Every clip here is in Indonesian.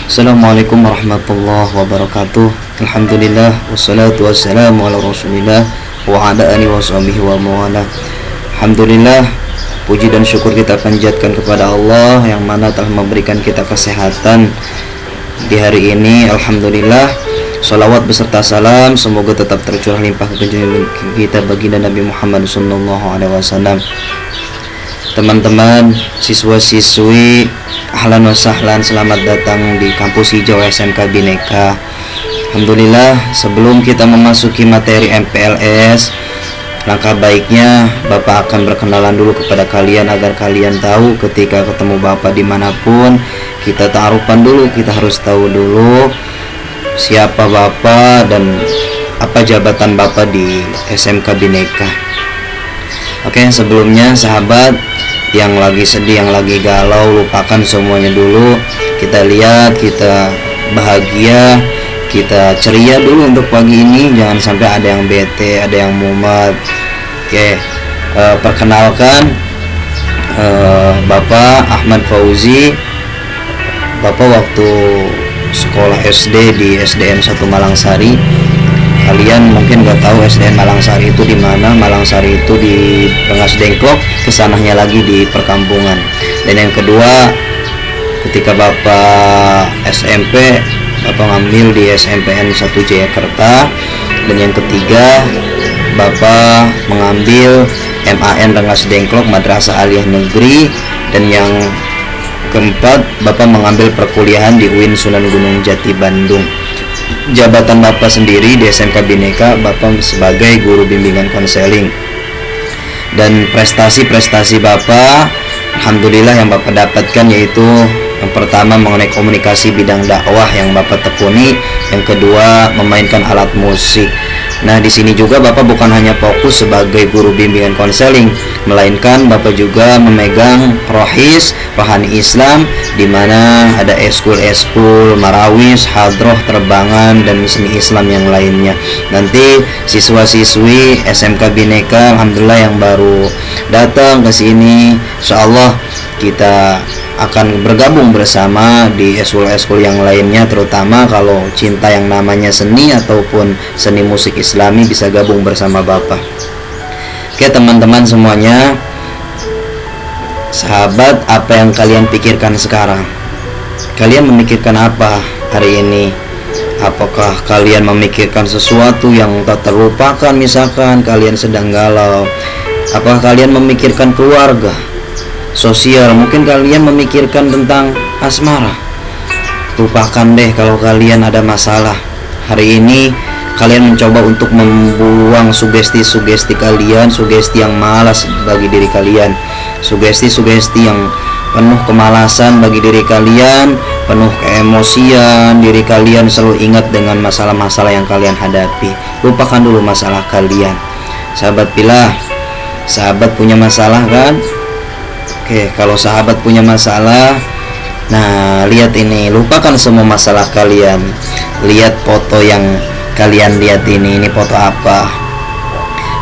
Assalamualaikum warahmatullahi wabarakatuh. Alhamdulillah wassalatu wassalamu ala rasulillah wa ala alihi washabihi wa mawala. Alhamdulillah, puji dan syukur kita panjatkan kepada Allah yang mana telah memberikan kita kesehatan di hari ini. Alhamdulillah, salawat beserta salam semoga tetap tercurah limpah kepada kita baginda Nabi Muhammad SAW. Teman-teman, siswa-siswi, ahlan wa sahlan, selamat datang di kampus hijau SMK Bhinneka. Alhamdulillah, sebelum kita memasuki materi MPLS, langkah baiknya Bapak akan berkenalan dulu kepada kalian agar kalian tahu ketika ketemu Bapak dimanapun, kita ta'arufan dulu, kita harus tahu dulu siapa Bapak dan apa jabatan Bapak di SMK Bhinneka. Oke, sebelumnya sahabat yang lagi sedih, yang lagi galau, lupakan semuanya dulu. Kita lihat, kita bahagia, kita ceria dulu untuk pagi ini. Jangan sampai ada yang bete, ada yang mumet. Oke, perkenalkan, Bapak Ahmad Fauzi. Bapak waktu sekolah SD di SDN 1 Malangsari. Kalian mungkin nggak tahu SDN Malangsari itu di mana. Malangsari itu di Rengas Dengklok, kesananya lagi di perkampungan. Dan yang kedua, ketika Bapak SMP, Bapak ngambil di SMPN 1 Jayakarta. Dan yang ketiga, Bapak mengambil MAN Rengas Dengklok Madrasah Aliyah Negeri. Dan yang keempat, Bapak mengambil perkuliahan di UIN Sunan Gunung Jati Bandung. Jabatan Bapak sendiri di SMK Bhinneka, Bapak sebagai guru bimbingan konseling. Dan prestasi-prestasi Bapak, alhamdulillah yang Bapak dapatkan yaitu yang pertama mengenai komunikasi bidang dakwah yang Bapak tekuni, yang kedua memainkan alat musik. Nah, di sini juga Bapak bukan hanya fokus sebagai guru bimbingan konseling, melainkan Bapak juga memegang rohis, rohani Islam, di mana ada eskul, marawis, hadroh, terbangan, dan seni Islam yang lainnya. Nanti siswa-siswi SMK Bhinneka, alhamdulillah yang baru datang ke sini, insyaallah kita akan bergabung bersama di eskul-eskul yang lainnya, terutama kalau cinta yang namanya seni ataupun seni musik Islami bisa gabung bersama Bapak. Oke teman-teman semuanya, sahabat, apa yang kalian pikirkan sekarang? Kalian memikirkan apa hari ini? Apakah kalian memikirkan sesuatu yang tak terlupakan, misalkan kalian sedang galau? Apakah kalian memikirkan keluarga, sosial? Mungkin kalian memikirkan tentang asmara. Lupakan deh kalau kalian ada masalah. Hari ini kalian mencoba untuk membuang sugesti-sugesti kalian, sugesti yang malas bagi diri kalian, sugesti-sugesti yang penuh kemalasan bagi diri kalian, penuh keemosian. Diri kalian selalu ingat dengan masalah-masalah yang kalian hadapi. Lupakan dulu masalah kalian. Sahabat pilih, sahabat punya masalah kan? Oke, kalau sahabat punya masalah, nah lihat ini, lupakan semua masalah kalian. Lihat foto yang kalian lihat ini foto apa?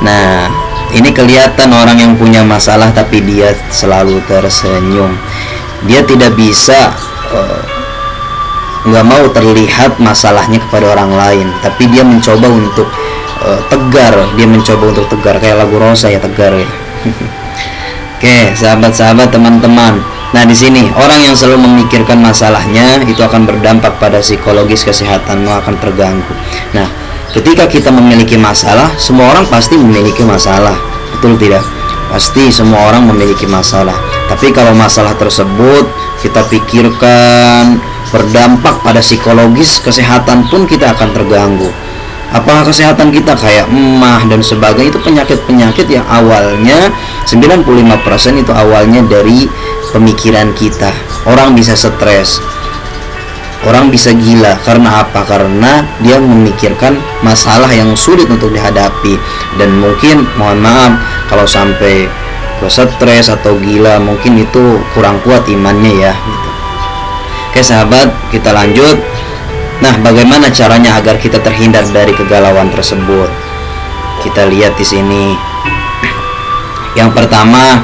Nah, ini kelihatan orang yang punya masalah tapi dia selalu tersenyum. Dia tidak bisa nggak mau terlihat masalahnya kepada orang lain, tapi dia mencoba untuk tegar. Dia mencoba untuk tegar, kayak lagu Rosa ya, tegar ya. Oke, sahabat-sahabat, teman-teman. Nah, di sini orang yang selalu memikirkan masalahnya itu akan berdampak pada psikologis kesehatanmu, akan terganggu. Nah, ketika kita memiliki masalah, semua orang pasti memiliki masalah. Betul tidak? Pasti semua orang memiliki masalah. Tapi kalau masalah tersebut kita pikirkan berdampak pada psikologis kesehatan pun, kita akan terganggu. Apakah kesehatan kita kayak emah dan sebagainya, itu penyakit-penyakit yang awalnya 95% itu awalnya dari pemikiran kita. Orang bisa stres, orang bisa gila, karena apa? Karena dia memikirkan masalah yang sulit untuk dihadapi. Dan mungkin, mohon maaf, kalau sampai ke stres atau gila, mungkin itu kurang kuat imannya ya gitu. Oke sahabat, kita lanjut. Nah, bagaimana caranya agar kita terhindar dari kegalauan tersebut? Kita lihat di sini. Yang pertama,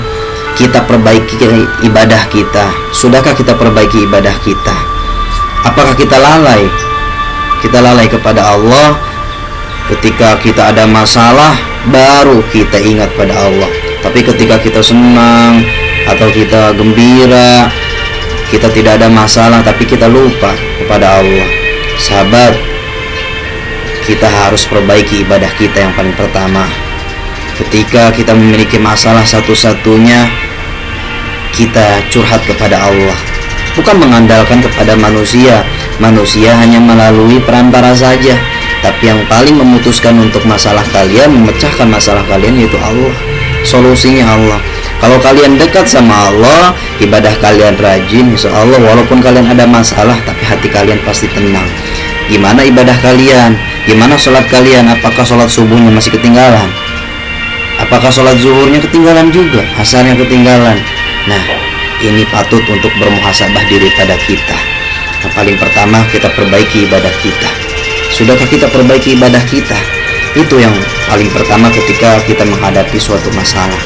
kita perbaiki ibadah kita. Sudahkah kita perbaiki ibadah kita? Apakah kita lalai? Kita lalai kepada Allah. Ketika kita ada masalah, baru kita ingat pada Allah. Tapi ketika kita senang atau kita gembira, kita tidak ada masalah, tapi kita lupa kepada Allah. Sahabat, kita harus perbaiki ibadah kita yang paling pertama. Ketika kita memiliki masalah, satu-satunya kita curhat kepada Allah, bukan mengandalkan kepada manusia. Manusia hanya melalui perantara saja, tapi yang paling memutuskan untuk masalah kalian, memecahkan masalah kalian, yaitu Allah. Solusinya Allah. Kalau kalian dekat sama Allah, ibadah kalian rajin, insya Allah walaupun kalian ada masalah, tapi hati kalian pasti tenang. Gimana ibadah kalian? Gimana sholat kalian? Apakah sholat subuhnya masih ketinggalan? Apakah sholat zuhurnya ketinggalan juga? Asarnya ketinggalan? Nah, ini patut untuk bermuhasabah diri pada kita. Yang paling pertama, kita perbaiki ibadah kita. Sudahkah kita perbaiki ibadah kita? Itu yang paling pertama ketika kita menghadapi suatu masalah.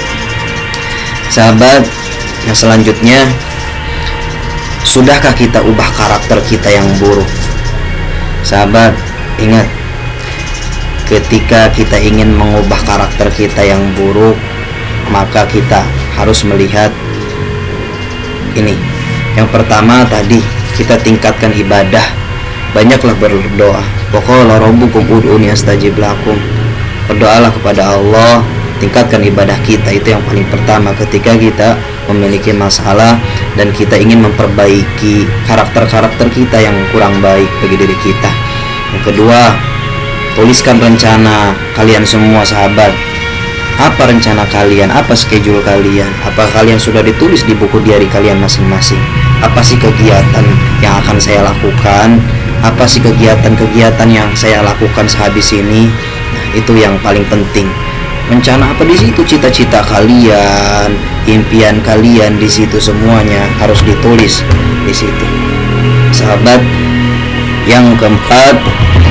Sahabat, yang selanjutnya, sudahkah kita ubah karakter kita yang buruk? Sahabat, ingat, ketika kita ingin mengubah karakter kita yang buruk, maka kita harus melihat ini. Yang pertama tadi, kita tingkatkan ibadah. Banyaklah berdoa. Waqala rabbukum ud'uni astajib lakum. Berdoalah kepada Allah, tingkatkan ibadah kita. Itu yang paling pertama ketika kita memiliki masalah dan kita ingin memperbaiki karakter-karakter kita yang kurang baik bagi diri kita. Yang kedua, tuliskan rencana kalian semua sahabat. Apa rencana kalian? Apa schedule kalian? Apa kalian sudah ditulis di buku diari kalian masing-masing? Apa sih kegiatan yang akan saya lakukan? Apa sih kegiatan-kegiatan yang saya lakukan sehabis ini? Nah, itu yang paling penting. Rencana apa di situ? Cita-cita kalian, impian kalian di situ semuanya harus ditulis di situ. Sahabat, yang keempat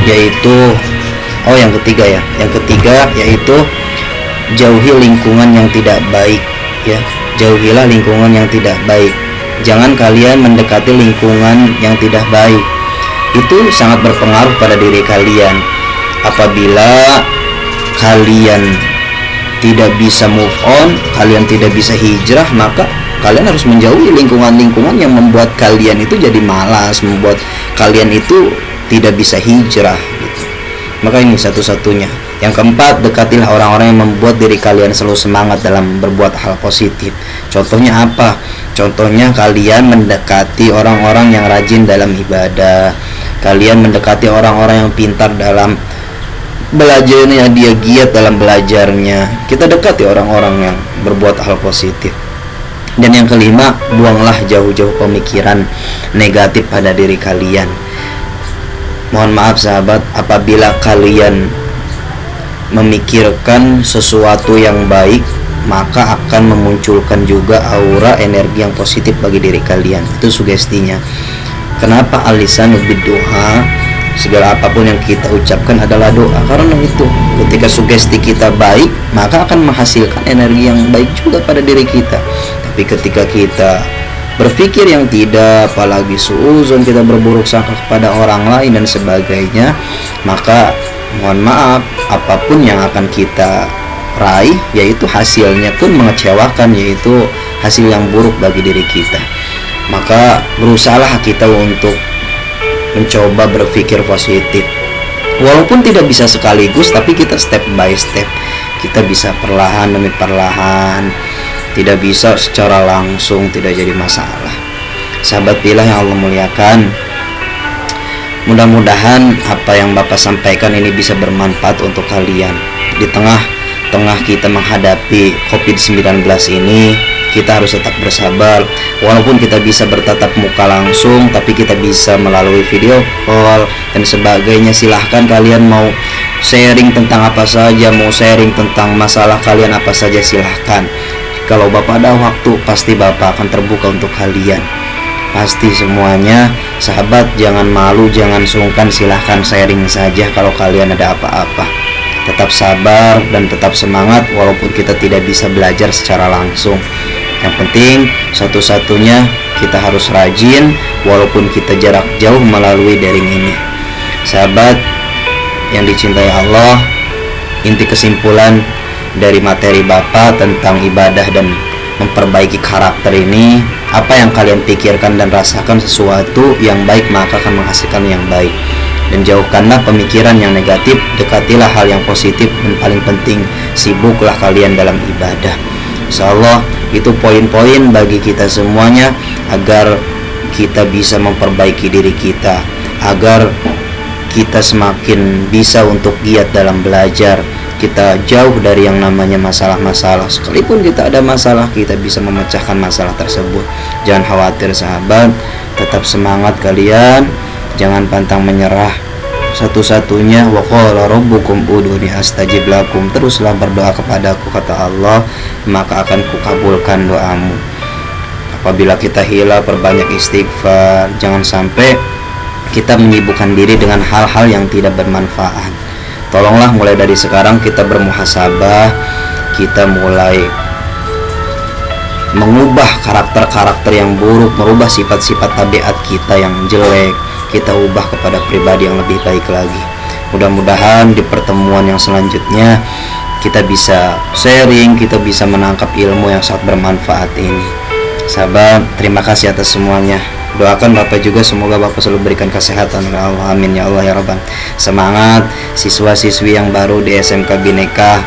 yaitu yang ketiga ya. Yang ketiga yaitu jauhi lingkungan yang tidak baik ya. Jauhilah lingkungan yang tidak baik. Jangan kalian mendekati lingkungan yang tidak baik. Itu sangat berpengaruh pada diri kalian. Apabila kalian tidak bisa move on, kalian tidak bisa hijrah, maka kalian harus menjauhi lingkungan-lingkungan yang membuat kalian itu jadi malas, membuat kalian itu tidak bisa hijrah gitu. Maka ini satu-satunya. Yang keempat, dekatilah orang-orang yang membuat diri kalian selalu semangat dalam berbuat hal positif. Contohnya apa? Contohnya kalian mendekati orang-orang yang rajin dalam ibadah. Kalian mendekati orang-orang yang pintar dalam belajarnya, dia giat dalam belajarnya. Kita dekati orang-orang yang berbuat hal positif. Dan yang kelima, buanglah jauh-jauh pemikiran negatif pada diri kalian. Mohon maaf sahabat, apabila kalian memikirkan sesuatu yang baik, maka akan memunculkan juga aura energi yang positif bagi diri kalian. Itu sugestinya. Kenapa al-lisanu bid-du'a? Segala apapun yang kita ucapkan adalah doa. Karena itu, ketika sugesti kita baik, maka akan menghasilkan energi yang baik juga pada diri kita. Tapi ketika kita berpikir yang tidak, apalagi suuzon, kita berburuk sangka kepada orang lain dan sebagainya, maka mohon maaf, apapun yang akan kita raih, yaitu hasilnya pun mengecewakan, yaitu hasil yang buruk bagi diri kita. Maka berusahalah kita untuk mencoba berpikir positif. Walaupun tidak bisa sekaligus, tapi kita step by step. Kita bisa perlahan demi perlahan. Tidak bisa secara langsung, tidak jadi masalah. Sahabat pilih yang Allah muliakan, mudah-mudahan apa yang Bapak sampaikan ini bisa bermanfaat untuk kalian. Di tengah-tengah kita menghadapi COVID-19 ini, kita harus tetap bersabar. Walaupun kita bisa bertatap muka langsung, tapi kita bisa melalui video call dan sebagainya. Silahkan kalian mau sharing tentang apa saja, mau sharing tentang masalah kalian apa saja, silahkan. Kalau Bapak ada waktu, pasti Bapak akan terbuka untuk kalian. Pasti semuanya. Sahabat, jangan malu, jangan sungkan, silahkan sharing saja kalau kalian ada apa-apa. Tetap sabar dan tetap semangat walaupun kita tidak bisa belajar secara langsung. Yang penting satu-satunya kita harus rajin walaupun kita jarak jauh melalui daring ini. Sahabat yang dicintai Allah, inti kesimpulan dari materi Bapak tentang ibadah dan memperbaiki karakter ini, apa yang kalian pikirkan dan rasakan sesuatu yang baik maka akan menghasilkan yang baik. Dan jauhkanlah pemikiran yang negatif, dekatilah hal yang positif, dan paling penting sibuklah kalian dalam ibadah. Insyaallah itu poin-poin bagi kita semuanya agar kita bisa memperbaiki diri kita, agar kita semakin bisa untuk giat dalam belajar. Kita jauh dari yang namanya masalah-masalah. Sekalipun kita ada masalah, kita bisa memecahkan masalah tersebut. Jangan khawatir sahabat, tetap semangat kalian, jangan pantang menyerah. Satu-satunya wa qala rabbukum ud'uni astajib lakum, teruslah berdoa kepadaku kata Allah, maka akan kukabulkan doamu. Apabila kita hila, perbanyak istighfar, jangan sampai kita menyibukkan diri dengan hal-hal yang tidak bermanfaat. Tolonglah mulai dari sekarang kita bermuhasabah, kita mulai mengubah karakter-karakter yang buruk, merubah sifat-sifat tabiat kita yang jelek, kita ubah kepada pribadi yang lebih baik lagi. Mudah-mudahan di pertemuan yang selanjutnya kita bisa sharing, kita bisa menangkap ilmu yang sangat bermanfaat ini. Sahabat, terima kasih atas semuanya. Doakan Bapak juga, semoga Bapak selalu berikan kesehatan oleh Allah. Amin ya Allah ya Rabbal. Semangat siswa-siswi yang baru di SMK Bhinneka.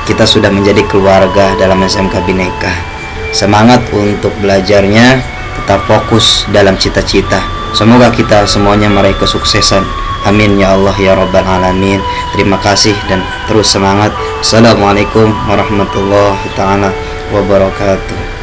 Kita sudah menjadi keluarga dalam SMK Bhinneka. Semangat untuk belajarnya, tetap fokus dalam cita-cita. Semoga kita semuanya meraih kesuksesan. Amin ya Allah ya Rabbal Alamin. Terima kasih dan terus semangat. Assalamualaikum warahmatullahi taala wabarakatuh.